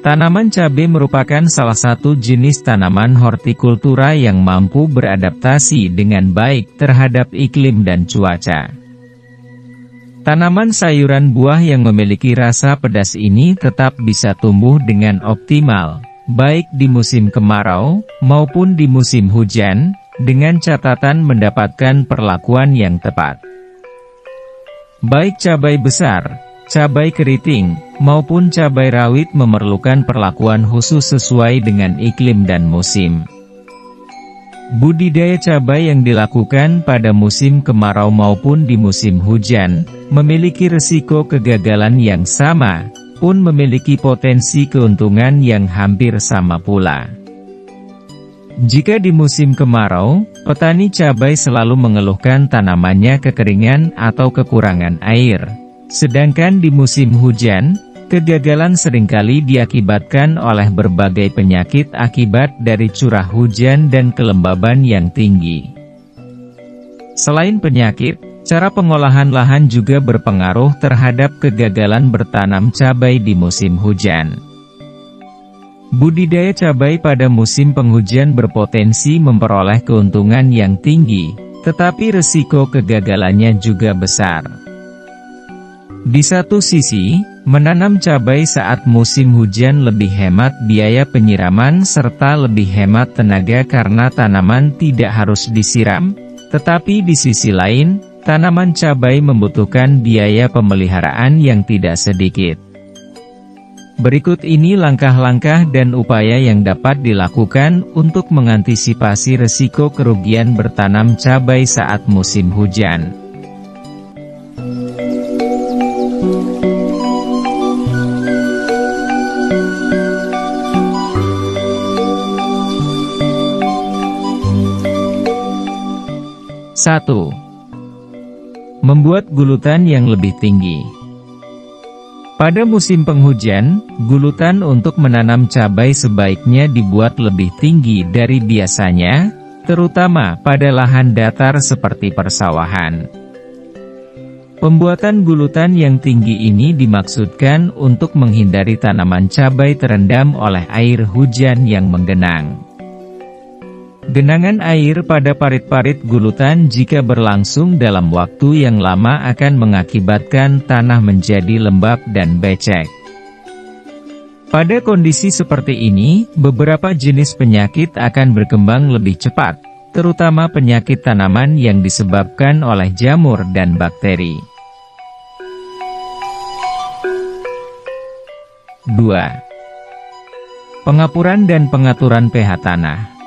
Tanaman cabai merupakan salah satu jenis tanaman hortikultura yang mampu beradaptasi dengan baik terhadap iklim dan cuaca. Tanaman sayuran buah yang memiliki rasa pedas ini tetap bisa tumbuh dengan optimal, baik di musim kemarau, maupun di musim hujan, dengan catatan mendapatkan perlakuan yang tepat. Baik cabai besar, cabai keriting, maupun cabai rawit memerlukan perlakuan khusus sesuai dengan iklim dan musim. Budidaya cabai yang dilakukan pada musim kemarau maupun di musim hujan, memiliki risiko kegagalan yang sama, pun memiliki potensi keuntungan yang hampir sama pula. Jika di musim kemarau, petani cabai selalu mengeluhkan tanamannya kekeringan atau kekurangan air. Sedangkan di musim hujan, kegagalan seringkali diakibatkan oleh berbagai penyakit akibat dari curah hujan dan kelembaban yang tinggi. Selain penyakit, cara pengolahan lahan juga berpengaruh terhadap kegagalan bertanam cabai di musim hujan. Budidaya cabai pada musim penghujan berpotensi memperoleh keuntungan yang tinggi, tetapi risiko kegagalannya juga besar. Di satu sisi, menanam cabai saat musim hujan lebih hemat biaya penyiraman serta lebih hemat tenaga karena tanaman tidak harus disiram, tetapi di sisi lain, tanaman cabai membutuhkan biaya pemeliharaan yang tidak sedikit. Berikut ini langkah-langkah dan upaya yang dapat dilakukan untuk mengantisipasi risiko kerugian bertanam cabai saat musim hujan. Satu. Membuat gulutan yang lebih tinggi. Pada musim penghujan, gulutan untuk menanam cabai sebaiknya dibuat lebih tinggi dari biasanya, terutama pada lahan datar seperti persawahan. Pembuatan gulutan yang tinggi ini dimaksudkan untuk menghindari tanaman cabai terendam oleh air hujan yang menggenang. Genangan air pada parit-parit gulutan jika berlangsung dalam waktu yang lama akan mengakibatkan tanah menjadi lembab dan becek. Pada kondisi seperti ini, beberapa jenis penyakit akan berkembang lebih cepat, terutama penyakit tanaman yang disebabkan oleh jamur dan bakteri. 2. Pengapuran dan pengaturan pH tanah.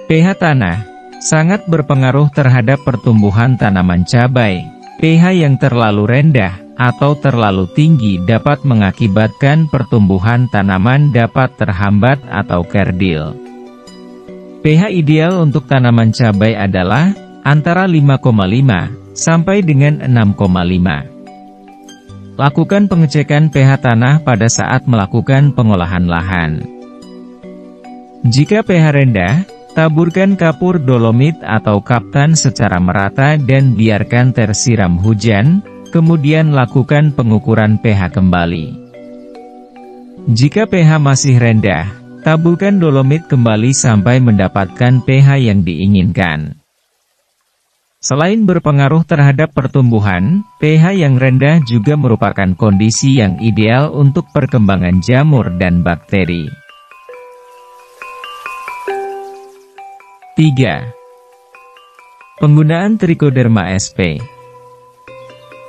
pH tanah sangat berpengaruh terhadap pertumbuhan tanaman cabai. pH yang terlalu rendah atau terlalu tinggi dapat mengakibatkan pertumbuhan tanaman dapat terhambat atau kerdil. pH ideal untuk tanaman cabai adalah antara 5,5 sampai dengan 6,5. Lakukan pengecekan pH tanah pada saat melakukan pengolahan lahan. Jika pH rendah, taburkan kapur dolomit atau kaptan secara merata dan biarkan tersiram hujan, kemudian lakukan pengukuran pH kembali. Jika pH masih rendah, taburkan dolomit kembali sampai mendapatkan pH yang diinginkan. Selain berpengaruh terhadap pertumbuhan, pH yang rendah juga merupakan kondisi yang ideal untuk perkembangan jamur dan bakteri. 3. Penggunaan Trichoderma sp.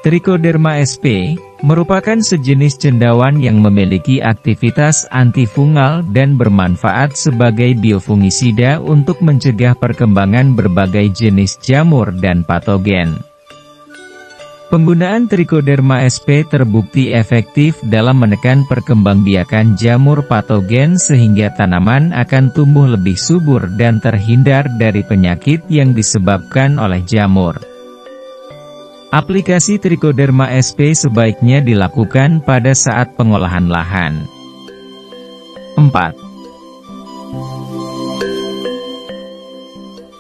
Trichoderma sp merupakan sejenis cendawan yang memiliki aktivitas antifungal dan bermanfaat sebagai biofungisida untuk mencegah perkembangan berbagai jenis jamur dan patogen. Penggunaan Trichoderma sp terbukti efektif dalam menekan perkembangbiakan jamur patogen sehingga tanaman akan tumbuh lebih subur dan terhindar dari penyakit yang disebabkan oleh jamur. Aplikasi Trichoderma sp sebaiknya dilakukan pada saat pengolahan lahan. 4.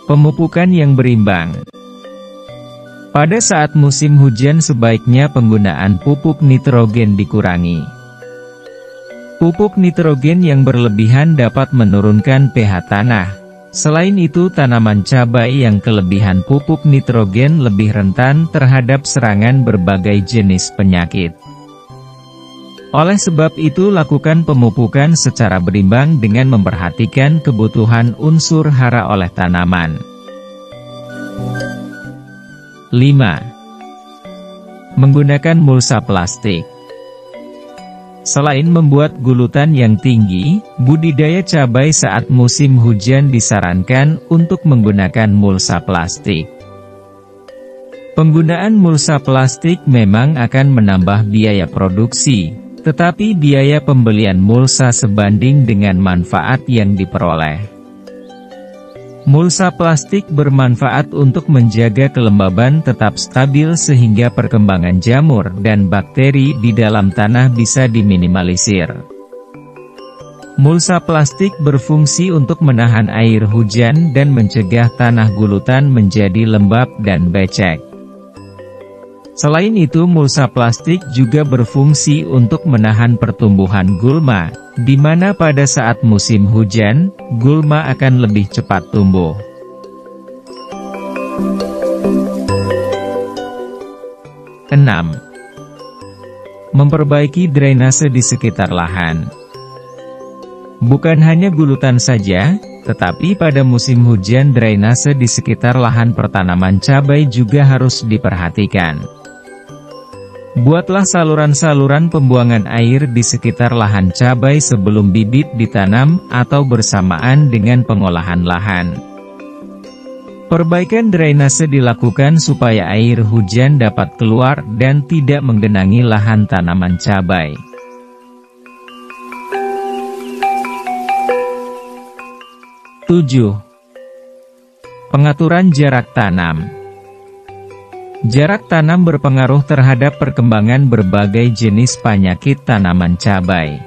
Pemupukan yang berimbang. Pada saat musim hujan sebaiknya penggunaan pupuk nitrogen dikurangi. Pupuk nitrogen yang berlebihan dapat menurunkan pH tanah. Selain itu, tanaman cabai yang kelebihan pupuk nitrogen lebih rentan terhadap serangan berbagai jenis penyakit. Oleh sebab itu, lakukan pemupukan secara berimbang dengan memperhatikan kebutuhan unsur hara oleh tanaman. 5. Menggunakan mulsa plastik. Selain membuat gulutan yang tinggi, budidaya cabai saat musim hujan disarankan untuk menggunakan mulsa plastik. Penggunaan mulsa plastik memang akan menambah biaya produksi, tetapi biaya pembelian mulsa sebanding dengan manfaat yang diperoleh. Mulsa plastik bermanfaat untuk menjaga kelembaban tetap stabil sehingga perkembangan jamur dan bakteri di dalam tanah bisa diminimalisir. Mulsa plastik berfungsi untuk menahan air hujan dan mencegah tanah gulutan menjadi lembab dan becek. Selain itu, mulsa plastik juga berfungsi untuk menahan pertumbuhan gulma, di mana pada saat musim hujan, gulma akan lebih cepat tumbuh. Enam. Memperbaiki drainase di sekitar lahan. Bukan hanya gulutan saja, tetapi pada musim hujan drainase di sekitar lahan pertanaman cabai juga harus diperhatikan. Buatlah saluran-saluran pembuangan air di sekitar lahan cabai sebelum bibit ditanam atau bersamaan dengan pengolahan lahan. Perbaikan drainase dilakukan supaya air hujan dapat keluar dan tidak menggenangi lahan tanaman cabai. Tujuh. Pengaturan jarak tanam. Jarak tanam berpengaruh terhadap perkembangan berbagai jenis penyakit tanaman cabai.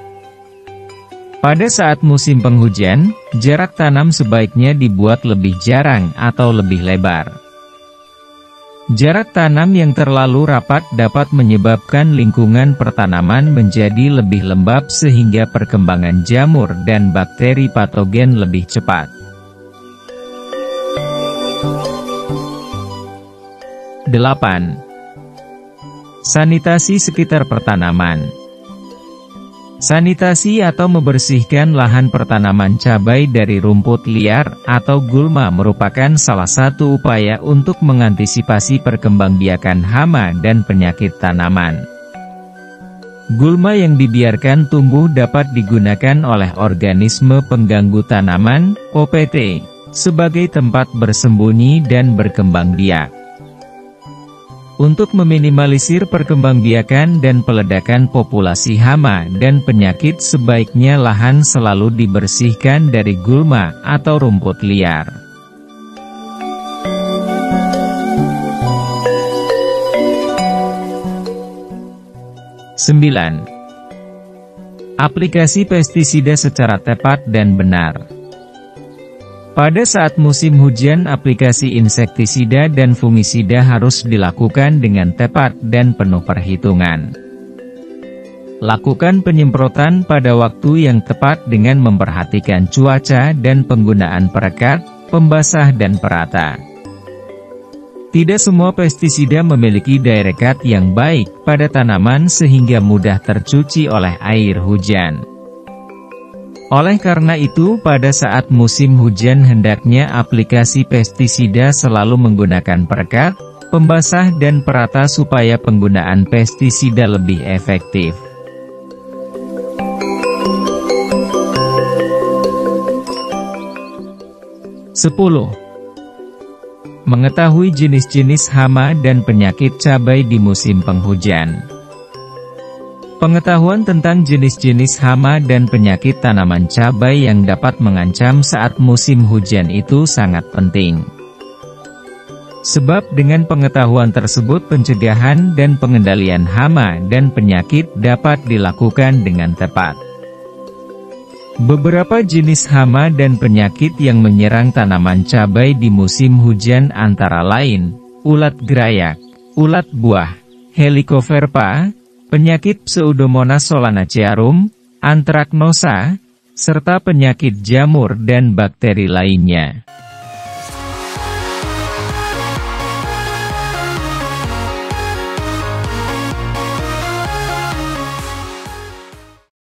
Pada saat musim penghujan, jarak tanam sebaiknya dibuat lebih jarang atau lebih lebar. Jarak tanam yang terlalu rapat dapat menyebabkan lingkungan pertanaman menjadi lebih lembab sehingga perkembangan jamur dan bakteri patogen lebih cepat. 8. Sanitasi sekitar pertanaman. Sanitasi atau membersihkan lahan pertanaman cabai dari rumput liar atau gulma merupakan salah satu upaya untuk mengantisipasi perkembangbiakan hama dan penyakit tanaman. Gulma yang dibiarkan tumbuh dapat digunakan oleh organisme pengganggu tanaman, OPT, sebagai tempat bersembunyi dan berkembang biak. Untuk meminimalisir perkembangbiakan dan peledakan populasi hama dan penyakit, sebaiknya lahan selalu dibersihkan dari gulma atau rumput liar. Sembilan. Aplikasi pestisida secara tepat dan benar. Pada saat musim hujan, aplikasi insektisida dan fungisida harus dilakukan dengan tepat dan penuh perhitungan. Lakukan penyemprotan pada waktu yang tepat dengan memperhatikan cuaca dan penggunaan perekat, pembasah dan perata. Tidak semua pestisida memiliki daya rekat yang baik pada tanaman sehingga mudah tercuci oleh air hujan. Oleh karena itu, pada saat musim hujan hendaknya aplikasi pestisida selalu menggunakan perekat, pembasah dan perata supaya penggunaan pestisida lebih efektif. Sepuluh. Mengetahui jenis-jenis hama dan penyakit cabai di musim penghujan. Pengetahuan tentang jenis-jenis hama dan penyakit tanaman cabai yang dapat mengancam saat musim hujan itu sangat penting. Sebab dengan pengetahuan tersebut pencegahan dan pengendalian hama dan penyakit dapat dilakukan dengan tepat. Beberapa jenis hama dan penyakit yang menyerang tanaman cabai di musim hujan antara lain, ulat gerayak, ulat buah, Helicoverpa, penyakit Pseudomonas solanacearum, antraknosa, serta penyakit jamur dan bakteri lainnya.